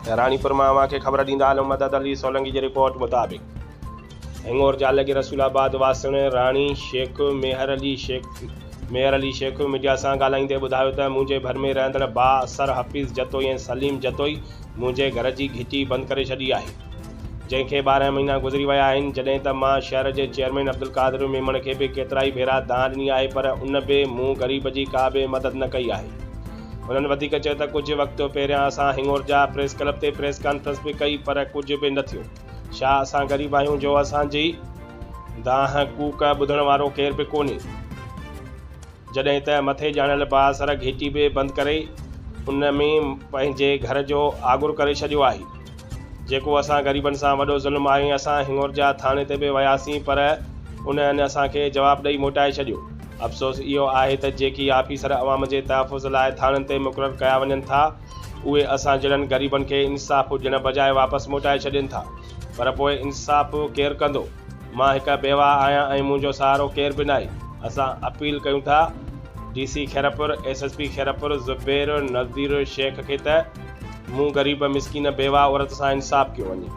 रानीपुर में अवां खे ख़बर ॾींदा हलूं। मदद अली सोलंकी जी रिपोर्ट मुताबिक़ हिंगोर जाल के रसूलाबाद वासिण राणी शेख मेहर अली शेख मीडिया से ॻाल्हाईंदे ॿुधायो त मुंहिंजे भर में रहंदड़ भाउ असर हफ़ीज़ जतोई ऐं सलीम जतोई मुंहिंजे घर जी घिटी बंद करे छॾी आहे, जंहिंखे 12 महीना गुज़री विया आहिनि। जॾहिं त मां शहर जे चेयरमैन अब्दुल कादिर मेमण खे भी केतिरा ई भेरा दांह ॾिनी आहे, पर उन बि मूं ग़रीब जी का भी मदद न कई आहे। उन्हनि वधीक चयो त कुछ वक़्त पहिरियां असां हिंगोर जा प्रेस क्लब ते प्रेस कॉन्फ्रेंस भी कई, पर कुछ भी न थियो। छा असां ग़रीब आहियूं जो असांजी दांह कूक ॿुधण वारो केर भी कोन्हे। जॾहिं त मथे ॼाणल भाउ असर घिटी भी बंद करे उन में पंहिंजे घर जो आगुर करे छॾियो आहे, जेको असां ग़रीबनि सां वॾो ज़ुल्म आहे। असां हिंगोर जा थाणे ते भी वियासीं, पर उन्हनि असांखे जवाब ॾेई मोटाए छॾियो। अफ़सोस इहो आहे त जेकी ऑफिसर अवाम जे तहफ़ुज़ लाइ थाणनि ते मुक़ररु कया वञनि था, उहे असां जहिड़नि ग़रीबनि खे इंसाफ़ ॾियण बजाए वापसि मोटाए छॾनि था। पर पोइ इंसाफ़ केरु कंदो? मां हिकु बेवा आहियां ऐं मुंहिंजो सहारो केर भी नाहे। असां अपील कयूं था DC खैरपुर SSP खैरपुर ज़ुबैर नज़ीर शेख खे त मूं ग़रीब मिसकीन बेवा औरत सां इंसाफ़ कयो वञे।